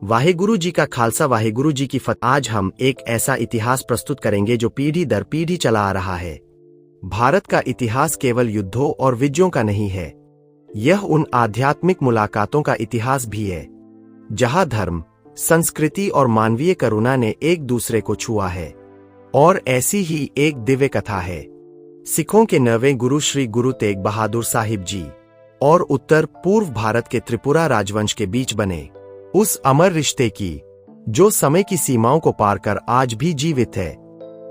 वाहेगुरु जी का खालसा, वाहेगुरु जी की फतह। आज हम एक ऐसा इतिहास प्रस्तुत करेंगे जो पीढ़ी दर पीढ़ी चला आ रहा है। भारत का इतिहास केवल युद्धों और विजयों का नहीं है, यह उन आध्यात्मिक मुलाकातों का इतिहास भी है जहां धर्म, संस्कृति और मानवीय करुणा ने एक दूसरे को छुआ है। और ऐसी ही एक दिव्य कथा है सिखों के 9वें गुरु श्री गुरु तेग बहादुर साहिब जी और उत्तर पूर्व भारत के त्रिपुरा राजवंश के बीच बने उस अमर रिश्ते की, जो समय की सीमाओं को पार कर आज भी जीवित है।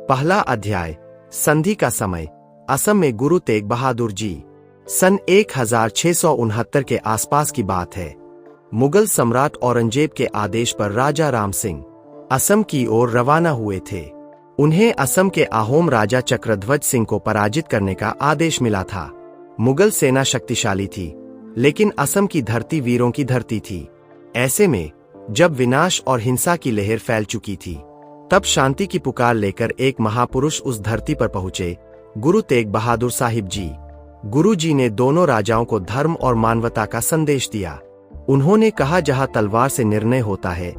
पहला अध्याय, संधि का समय। असम में गुरु तेग बहादुर जी सन 1669 के आसपास की बात है। मुगल सम्राट औरंगजेब के आदेश पर राजा राम सिंह असम की ओर रवाना हुए थे। उन्हें असम के आहोम राजा चक्रध्वज सिंह को पराजित करने का आदेश मिला था। मुगल सेना शक्तिशाली थी, लेकिन असम की धरती वीरों की धरती थी। ऐसे में जब विनाश और हिंसा की लहर फैल चुकी थी, तब शांति की पुकार लेकर एक महापुरुष उस धरती पर पहुंचे, गुरु तेग बहादुर साहिब जी। गुरु जी ने दोनों राजाओं को धर्म और मानवता का संदेश दिया। उन्होंने कहा, जहां तलवार से निर्णय होता है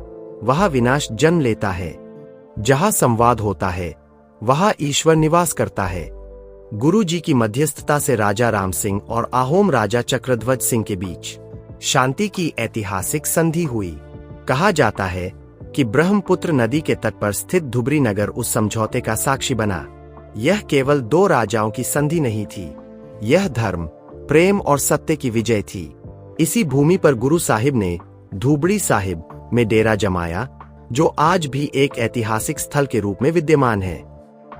वहां विनाश जन्म लेता है, जहां संवाद होता है वहां ईश्वर निवास करता है। गुरु जी की मध्यस्थता से राजा राम सिंह और आहोम राजा चक्रध्वज सिंह के बीच शांति की ऐतिहासिक संधि हुई। कहा जाता है कि ब्रह्मपुत्र नदी के तट पर स्थित धुबरी नगर उस समझौते का साक्षी बना। यह केवल दो राजाओं की संधि नहीं थी, यह धर्म, प्रेम और सत्य की विजय थी। इसी भूमि पर गुरु साहिब ने धुबरी साहिब में डेरा जमाया, जो आज भी एक ऐतिहासिक स्थल के रूप में विद्यमान है।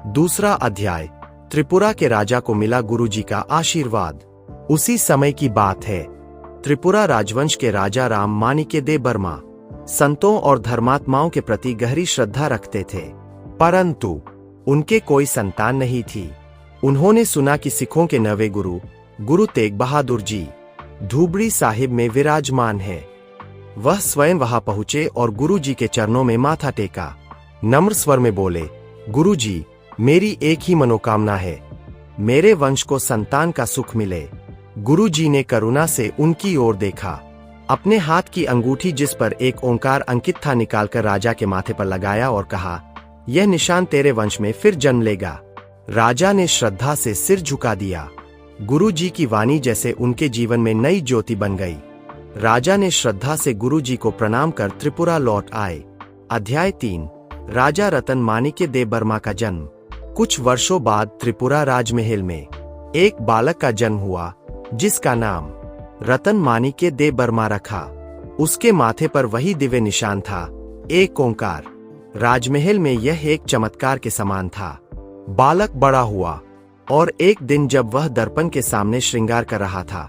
दूसरा अध्याय, त्रिपुरा के राजा को मिला गुरु जी का आशीर्वाद। उसी समय की बात है। त्रिपुरा राजवंश के राजा राम माणिक्य देव बर्मा संतों और धर्मात्माओं के प्रति गहरी श्रद्धा रखते थे, परंतु उनके कोई संतान नहीं थी। उन्होंने सुना कि सिखों के 9वें गुरु गुरु तेग बहादुर जी धुबरी साहिब में विराजमान है। वह स्वयं वहां पहुंचे और गुरु जी के चरणों में माथा टेका। नम्र स्वर में बोले, गुरु जी, मेरी एक ही मनोकामना है, मेरे वंश को संतान का सुख मिले। गुरु जी ने करुणा से उनकी ओर देखा, अपने हाथ की अंगूठी जिस पर एक ओंकार अंकित था निकालकर राजा के माथे पर लगाया और कहा, यह निशान तेरे वंश में फिर जन्म लेगा। राजा ने श्रद्धा से सिर झुका दिया। गुरु जी की वाणी जैसे उनके जीवन में नई ज्योति बन गई। राजा ने श्रद्धा से गुरु जी को प्रणाम कर त्रिपुरा लौट आए। अध्याय 3, राजा रतन माणिक्य देव बर्मा का जन्म। कुछ वर्षों बाद त्रिपुरा राजमहल में एक बालक का जन्म हुआ, जिसका नाम रतन माणिक्य देव बर्मा रखा। उसके माथे पर वही दिव्य निशान था, एक ओंकार। राजमहल में यह एक चमत्कार के समान था। बालक बड़ा हुआ और एक दिन जब वह दर्पण के सामने श्रृंगार कर रहा था,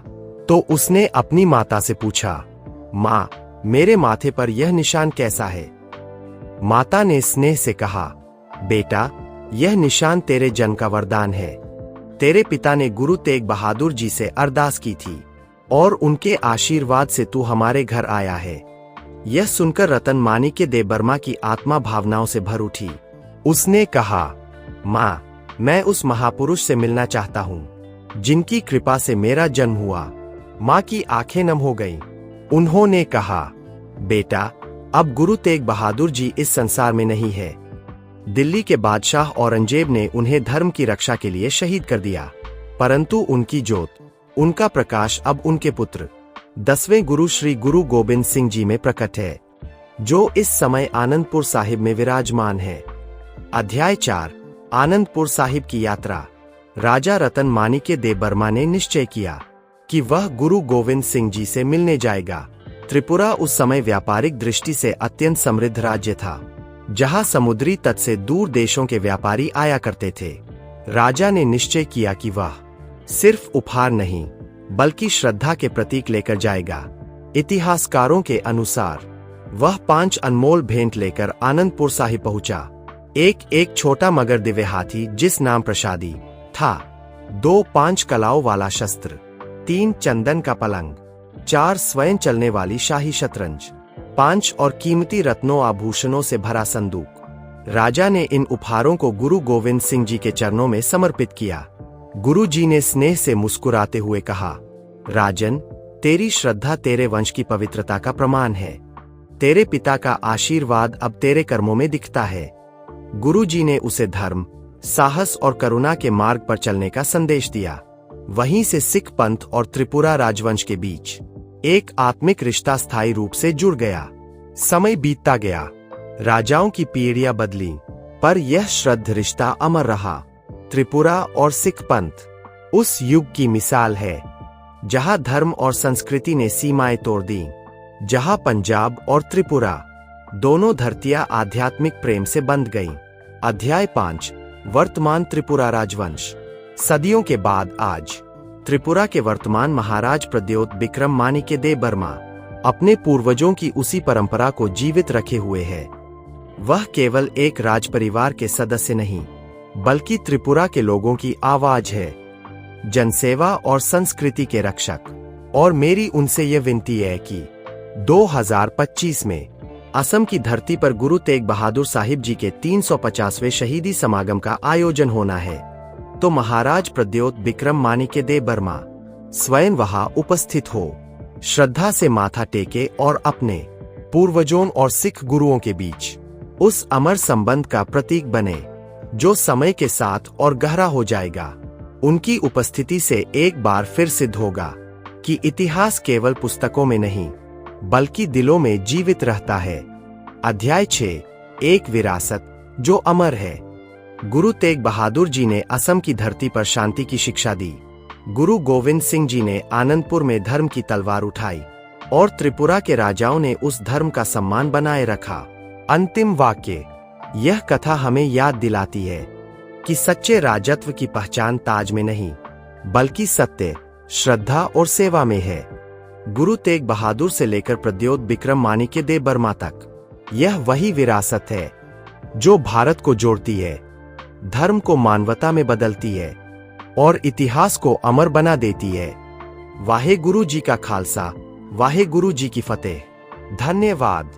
तो उसने अपनी माता से पूछा, माँ, मेरे माथे पर यह निशान कैसा है? माता ने स्नेह से कहा, बेटा, यह निशान तेरे जन्म का वरदान है। तेरे पिता ने गुरु तेग बहादुर जी से अरदास की थी और उनके आशीर्वाद से तू हमारे घर आया है। यह सुनकर रतन माणिक्य देव बर्मा की आत्मा भावनाओं से भर उठी। उसने कहा, माँ, मैं उस महापुरुष से मिलना चाहता हूँ जिनकी कृपा से मेरा जन्म हुआ। माँ की आंखें नम हो गईं। उन्होंने कहा, बेटा, अब गुरु तेग बहादुर जी इस संसार में नहीं है। दिल्ली के बादशाह औरंगजेब ने उन्हें धर्म की रक्षा के लिए शहीद कर दिया, परंतु उनकी ज्योत, उनका प्रकाश अब उनके पुत्र 10वें गुरु श्री गुरु गोबिंद सिंह जी में प्रकट है, जो इस समय आनंदपुर साहिब में विराजमान है। अध्याय 4, आनंदपुर साहिब की यात्रा। राजा रतन माणिक्य देव बर्मा ने निश्चय किया कि वह गुरु गोविंद सिंह जी से मिलने जाएगा। त्रिपुरा उस समय व्यापारिक दृष्टि से अत्यंत समृद्ध राज्य था, जहां समुद्री तट से दूर देशों के व्यापारी आया करते थे। राजा ने निश्चय किया कि वह सिर्फ उपहार नहीं, बल्कि श्रद्धा के प्रतीक लेकर जाएगा। इतिहासकारों के अनुसार वह 5 अनमोल भेंट लेकर आनंदपुर साहिब पहुंचा। एक छोटा मगर दिव्य हाथी जिस नाम प्रसादी था, 2 5 कलाओं वाला शस्त्र, 3 चंदन का पलंग, 4 स्वयं चलने वाली शाही शतरंज, 5 और कीमती रत्नों आभूषणों से भरा संदूक। राजा ने इन उपहारों को गुरु गोविंद सिंह जी के चरणों में समर्पित किया। गुरु जी ने स्नेह से मुस्कुराते हुए कहा, राजन, तेरी श्रद्धा तेरे वंश की पवित्रता का प्रमाण है। तेरे पिता का आशीर्वाद अब तेरे कर्मों में दिखता है। गुरु जी ने उसे धर्म, साहस और करुणा के मार्ग पर चलने का संदेश दिया। वहीं से सिख पंथ और त्रिपुरा राजवंश के बीच एक आत्मिक रिश्ता स्थायी रूप से जुड़ गया। समय बीतता गया, राजाओं की पीढ़ियां बदली, पर यह श्रद्ध रिश्ता अमर रहा। त्रिपुरा और सिख पंथ उस युग की मिसाल है जहां धर्म और संस्कृति ने सीमाएं तोड़ दी, जहां पंजाब और त्रिपुरा दोनों धरतियां आध्यात्मिक प्रेम से बंध गईं। अध्याय 5, वर्तमान त्रिपुरा राजवंश। सदियों के बाद आज त्रिपुरा के वर्तमान महाराज प्रद्योत विक्रम माणिक्य देव वर्मा अपने पूर्वजों की उसी परंपरा को जीवित रखे हुए है। वह केवल एक राजपरिवार के सदस्य नहीं, बल्कि त्रिपुरा के लोगों की आवाज है, जनसेवा और संस्कृति के रक्षक। और मेरी उनसे यह विनती है कि 2025 में असम की धरती पर गुरु तेग बहादुर साहिब जी के 350वें शहीदी समागम का आयोजन होना है, तो महाराज प्रद्योत विक्रम माणिक्य देव वर्मा स्वयं वहां उपस्थित हो, श्रद्धा से माथा टेके और अपने पूर्वजों और सिख गुरुओं के बीच उस अमर संबंध का प्रतीक बने जो समय के साथ और गहरा हो जाएगा। उनकी उपस्थिति से एक बार फिर सिद्ध होगा कि इतिहास केवल पुस्तकों में नहीं, बल्कि दिलों में जीवित रहता है। अध्याय 6, एक विरासत जो अमर है। गुरु तेग बहादुर जी ने असम की धरती पर शांति की शिक्षा दी। गुरु गोविंद सिंह जी ने आनंदपुर में धर्म की तलवार उठाई और त्रिपुरा के राजाओं ने उस धर्म का सम्मान बनाए रखा। अंतिम वाक्य। यह कथा हमें याद दिलाती है कि सच्चे राजत्व की पहचान ताज में नहीं, बल्कि सत्य, श्रद्धा और सेवा में है। गुरु तेग बहादुर से लेकर प्रद्योत विक्रम माणिक्य देव वर्मा तक यह वही विरासत है जो भारत को जोड़ती है, धर्म को मानवता में बदलती है और इतिहास को अमर बना देती है। वाहे गुरु जी का खालसा, वाहे गुरु जी की फतेह। धन्यवाद।